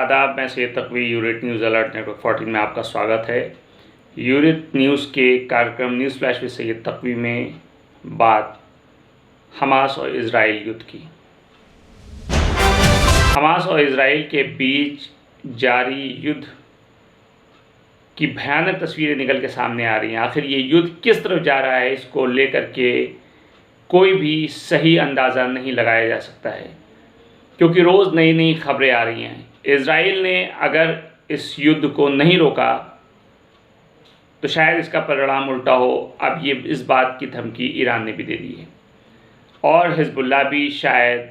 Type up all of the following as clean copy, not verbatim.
आदाब। मैं Syed तकवी unit news alert network 14 में आपका स्वागत है। यूनिट न्यूज़ के कार्यक्रम न्यूज़ फ्लैश विद सैयद तकवी में बात हमास और इजराइल युद्ध की। हमास और इजराइल के बीच जारी युद्ध की भयानक तस्वीरें निकल के सामने आ रही हैं। आखिर ये युद्ध किस तरफ जा रहा है, इसको लेकर के कोई भी सही अंदाज़ा नहीं लगाया जा सकता है, क्योंकि रोज़ नई नई खबरें आ रही हैं। इजराइल ने अगर इस युद्ध को नहीं रोका तो शायद इसका परिणाम उल्टा हो। अब ये इस बात की धमकी ईरान ने भी दे दी है और हिजबुल्लाह भी शायद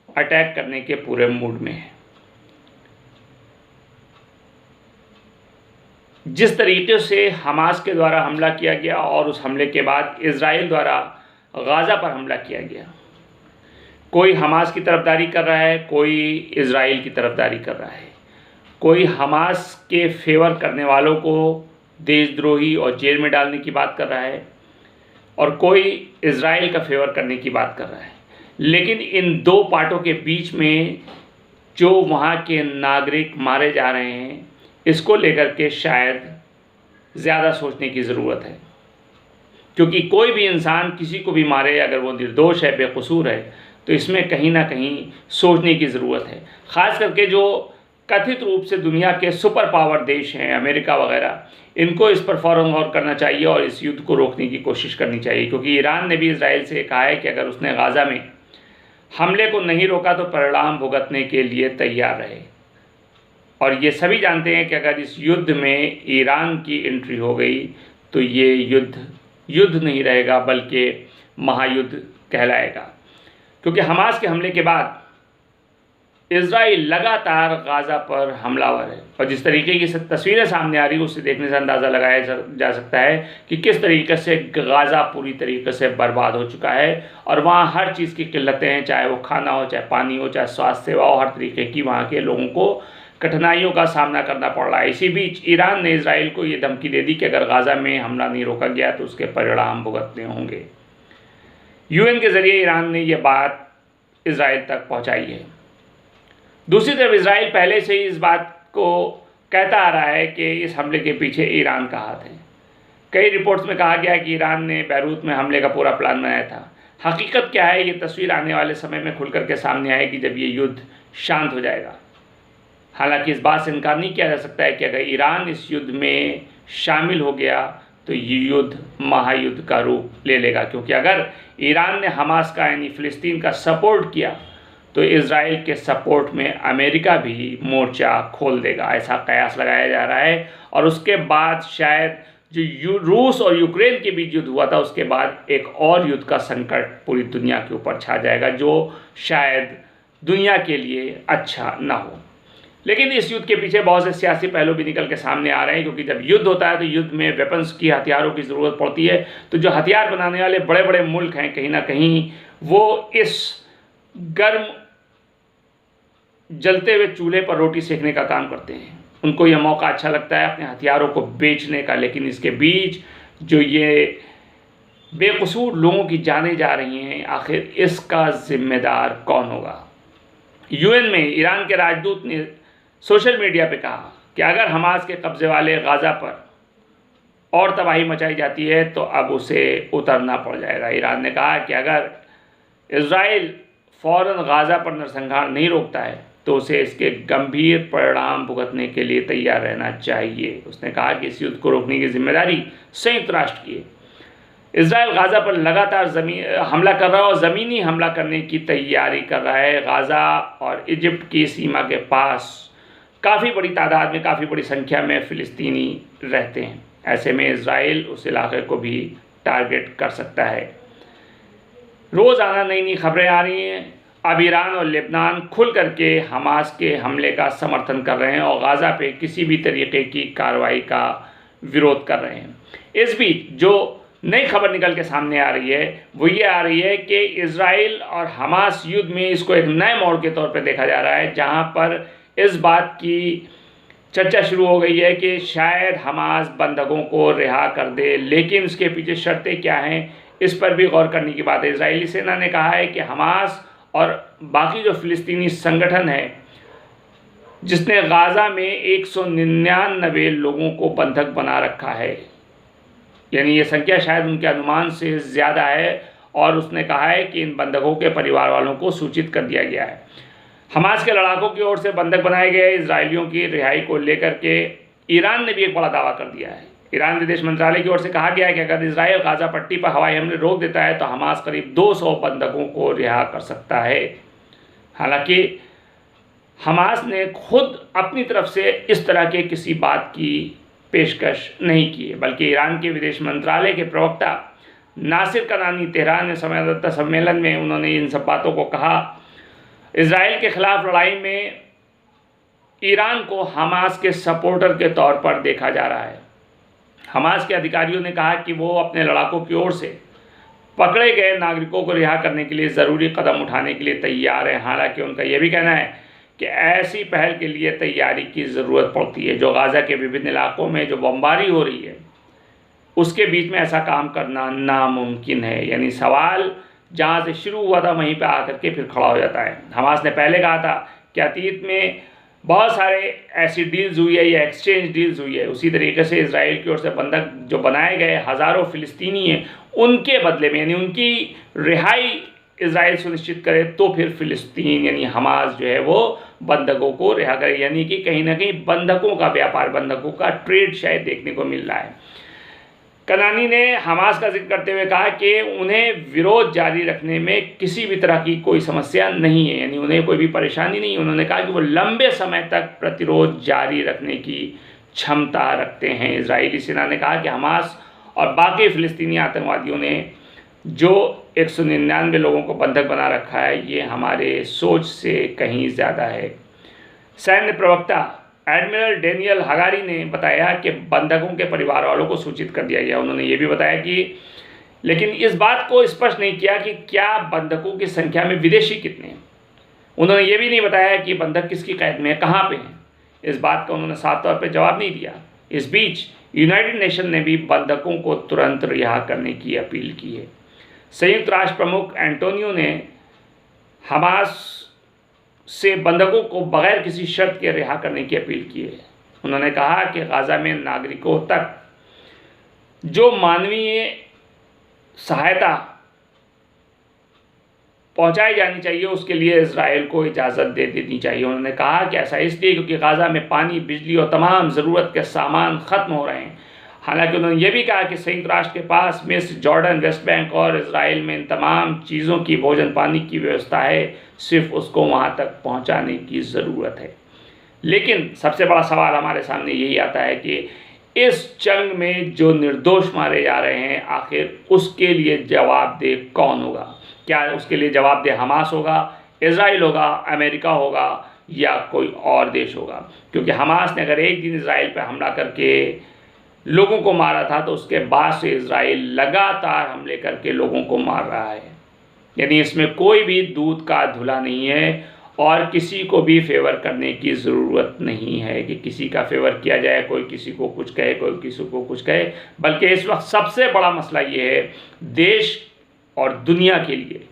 अटैक करने के पूरे मूड में है। जिस तरीके से हमास के द्वारा हमला किया गया और उस हमले के बाद इजराइल द्वारा गाज़ा पर हमला किया गया, कोई हमास की तरफदारी कर रहा है, कोई इजराइल की तरफदारी कर रहा है। कोई हमास के फेवर करने वालों को देशद्रोही और जेल में डालने की बात कर रहा है और कोई इजराइल का फेवर करने की बात कर रहा है। लेकिन इन दो पार्टों के बीच में जो वहाँ के नागरिक मारे जा रहे हैं, इसको लेकर के शायद ज़्यादा सोचने की ज़रूरत है, क्योंकि कोई भी इंसान किसी को भी मारे, अगर वो निर्दोष है, बेकसूर है, तो इसमें कहीं ना कहीं सोचने की ज़रूरत है। ख़ास करके जो कथित रूप से दुनिया के सुपर पावर देश हैं, अमेरिका वगैरह, इनको इस पर फ़ौरन गौर करना चाहिए और इस युद्ध को रोकने की कोशिश करनी चाहिए, क्योंकि ईरान ने भी इजराइल से कहा है कि अगर उसने गाज़ा में हमले को नहीं रोका तो परिणाम भुगतने के लिए तैयार रहे। और ये सभी जानते हैं कि अगर इस युद्ध में ईरान की एंट्री हो गई तो ये युद्ध नहीं रहेगा, बल्कि महायुद्ध कहलाएगा। क्योंकि हमास के हमले के बाद इजराइल लगातार गाज़ा पर हमलावर है और जिस तरीके की तस्वीरें सामने आ रही है, उससे देखने से अंदाज़ा लगाया जा सकता है कि किस तरीके से गाज़ा पूरी तरीके से बर्बाद हो चुका है और वहाँ हर चीज़ की किल्लतें हैं, चाहे वो खाना हो, चाहे पानी हो, चाहे स्वास्थ्य सेवा हो, हर तरीके की वहाँ के लोगों को कठिनाइयों का सामना करना पड़ रहा है। इसी बीच ईरान ने इजराइल को ये धमकी दे दी कि अगर गाज़ा में हमला नहीं रोका गया तो उसके परिणाम भुगतने होंगे। यूएन के ज़रिए ईरान ने यह बात इजराइल तक पहुंचाई है। दूसरी तरफ इजराइल पहले से ही इस बात को कहता आ रहा है कि इस हमले के पीछे ईरान का हाथ है। कई रिपोर्ट्स में कहा गया है कि ईरान ने बैरूत में हमले का पूरा प्लान बनाया था। हकीकत क्या है, ये तस्वीर आने वाले समय में खुल करके सामने आएगी जब ये युद्ध शांत हो जाएगा। हालांकि इस बात से इनकार नहीं किया जा सकता है कि अगर ईरान इस युद्ध में शामिल हो गया तो ये युद्ध महायुद्ध का रूप ले लेगा, क्योंकि अगर ईरान ने हमास का यानी फ़िलिस्तीन का सपोर्ट किया तो इजराइल के सपोर्ट में अमेरिका भी मोर्चा खोल देगा, ऐसा कयास लगाया जा रहा है। और उसके बाद शायद जो रूस और यूक्रेन के बीच युद्ध हुआ था, उसके बाद एक और युद्ध का संकट पूरी दुनिया के ऊपर छा जाएगा, जो शायद दुनिया के लिए अच्छा ना हो। लेकिन इस युद्ध के पीछे बहुत से सियासी पहलू भी निकल के सामने आ रहे हैं, क्योंकि जब युद्ध होता है तो युद्ध में वेपन्स की, हथियारों की ज़रूरत पड़ती है। तो जो हथियार बनाने वाले बड़े बड़े मुल्क हैं, कहीं ना कहीं वो इस गर्म जलते हुए चूल्हे पर रोटी सेकने का काम करते हैं। उनको यह मौका अच्छा लगता है अपने हथियारों को बेचने का। लेकिन इसके बीच जो ये बेकसूर लोगों की जानें जा रही हैं, आखिर इसका जिम्मेदार कौन होगा? यूएन में ईरान के राजदूत ने सोशल मीडिया पे कहा कि अगर हमास के कब्जे वाले गाज़ा पर और तबाही मचाई जाती है तो अब उसे उतरना पड़ जाएगा। ईरान ने कहा कि अगर इजराइल फ़ौरन गाज़ा पर नरसंहार नहीं रोकता है तो उसे इसके गंभीर परिणाम भुगतने के लिए तैयार रहना चाहिए। उसने कहा कि इस युद्ध को रोकने की जिम्मेदारी संयुक्त राष्ट्र की है। इजराइल गाज़ा पर लगातार हमला कर रहा है और ज़मीनी हमला करने की तैयारी कर रहा है। गाज़ा और इजिप्ट की सीमा के पास काफ़ी बड़ी तादाद में, काफ़ी बड़ी संख्या में फ़िलिस्तीनी रहते हैं। ऐसे में इजराइल उस इलाके को भी टारगेट कर सकता है। रोज़ाना नई नई खबरें आ रही हैं। अब ईरान और लेबनान खुल करके हमास के हमले का समर्थन कर रहे हैं और गाज़ा पे किसी भी तरीके की कार्रवाई का विरोध कर रहे हैं। इस बीच जो नई खबर निकल के सामने आ रही है वो ये आ रही है कि इजराइल और हमास युद्ध में इसको एक नए मोड़ के तौर पे देखा जा रहा है, जहां पर इस बात की चर्चा शुरू हो गई है कि शायद हमास बंधकों को रिहा कर दे। लेकिन उसके पीछे शर्तें क्या हैं, इस पर भी गौर करने की बात है। इजरायली सेना ने कहा है कि हमास और बाकी जो फ़िलिस्तीनी संगठन है जिसने गाज़ा में 199 लोगों को बंधक बना रखा है, यानी ये संख्या शायद उनके अनुमान से ज़्यादा है, और उसने कहा है कि इन बंधकों के परिवार वालों को सूचित कर दिया गया है। हमास के लड़ाकों की ओर से बंधक बनाए गए इजरायलियों की रिहाई को लेकर के ईरान ने भी एक बड़ा दावा कर दिया है। ईरान विदेश मंत्रालय की ओर से कहा गया है कि अगर इजराइल गाज़ा पट्टी पर हवाई हमले रोक देता है तो हमास करीब 200 बंधकों को रिहा कर सकता है। हालांकि हमास ने खुद अपनी तरफ से इस तरह के किसी बात की पेशकश नहीं की है, बल्कि ईरान के विदेश मंत्रालय के प्रवक्ता नासिर कनानी तेहरान में संवाददाता सम्मेलन में उन्होंने इन सब बातों को कहा। इजराइल के खिलाफ लड़ाई में ईरान को हमास के सपोर्टर के तौर पर देखा जा रहा है। हमास के अधिकारियों ने कहा कि वो अपने लड़ाकों की ओर से पकड़े गए नागरिकों को रिहा करने के लिए ज़रूरी कदम उठाने के लिए तैयार है। हालांकि उनका यह भी कहना है कि ऐसी पहल के लिए तैयारी की ज़रूरत पड़ती है। जो गाज़ा के विभिन्न इलाकों में जो बमबारी हो रही है उसके बीच में ऐसा काम करना नामुमकिन है, यानी सवाल जहाँ से शुरू हुआ था वहीं पर आकर के फिर खड़ा हो जाता है। हमास ने पहले कहा था कि अतीत में बहुत सारे ऐसी डील्स हुई है या एक्सचेंज डील्स हुई है, उसी तरीके से इजराइल की ओर से बंधक जो बनाए गए हज़ारों फ़िलिस्तीनी हैं उनके बदले में, यानी उनकी रिहाई इजराइल सुनिश्चित करे तो फिर फ़िलिस्तीन यानी हमास जो है वो बंधकों को रिहा करे, यानी कि कहीं ना कहीं बंधकों का व्यापार, बंधकों का ट्रेड शायद देखने को मिल रहा है। कनानी ने हमास का जिक्र करते हुए कहा कि उन्हें विरोध जारी रखने में किसी भी तरह की कोई समस्या नहीं है, यानी उन्हें कोई भी परेशानी नहीं। उन्होंने कहा कि वो लंबे समय तक प्रतिरोध जारी रखने की क्षमता रखते हैं। इजरायली सेना ने कहा कि हमास और बाकी फ़िलिस्तीनी आतंकवादियों ने जो 199 लोगों को बंधक बना रखा है ये हमारे सोच से कहीं ज़्यादा है। सैन्य प्रवक्ता एडमिरल डेनियल हगारी ने बताया कि बंधकों के परिवार वालों को सूचित कर दिया गया। उन्होंने ये भी बताया कि लेकिन इस बात को स्पष्ट नहीं किया कि क्या बंधकों की संख्या में विदेशी कितने हैं। उन्होंने ये भी नहीं बताया कि बंधक किसकी कैद में है, कहाँ पे हैं। इस बात का उन्होंने साफ तौर पर जवाब नहीं दिया। इस बीच यूनाइटेड नेशन ने भी बंधकों को तुरंत रिहा करने की अपील की है। संयुक्त राष्ट्र प्रमुख एंटोनियो ने हमास से बंधकों को बगैर किसी शर्त के रिहा करने की अपील की है। उन्होंने कहा कि गाज़ा में नागरिकों तक जो मानवीय सहायता पहुंचाई जानी चाहिए उसके लिए इजराइल को इजाज़त दे देनी चाहिए। उन्होंने कहा कि ऐसा इसलिए क्योंकि गाज़ा में पानी, बिजली और तमाम ज़रूरत के सामान ख़त्म हो रहे हैं। हालांकि उन्होंने ये भी कहा कि संयुक्त राष्ट्र के पास मिस्र, जॉर्डन, वेस्ट बैंक और इजराइल में इन तमाम चीज़ों की, भोजन पानी की व्यवस्था है, सिर्फ उसको वहाँ तक पहुँचाने की ज़रूरत है। लेकिन सबसे बड़ा सवाल हमारे सामने यही आता है कि इस जंग में जो निर्दोष मारे जा रहे हैं आखिर उसके लिए जवाबदेह कौन होगा? क्या उसके लिए जवाबदेह हमास होगा, इजराइल होगा, अमेरिका होगा या कोई और देश होगा? क्योंकि हमास ने अगर एक दिन इजराइल पर हमला करके लोगों को मारा था तो उसके बाद से इजराइल लगातार हमले करके लोगों को मार रहा है। यानी इसमें कोई भी दूध का धुला नहीं है और किसी को भी फेवर करने की ज़रूरत नहीं है कि किसी का फेवर किया जाए, कोई किसी को कुछ कहे, कोई किसी को कुछ कहे। बल्कि इस वक्त सबसे बड़ा मसला ये है देश और दुनिया के लिए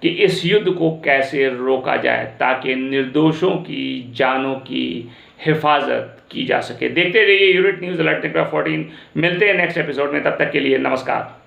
कि इस युद्ध को कैसे रोका जाए ताकि निर्दोषों की जानों की हिफाजत की जा सके। देखते रहिए यूनिट न्यूज़ अलर्ट 14। मिलते हैं नेक्स्ट एपिसोड में, तब तक के लिए नमस्कार।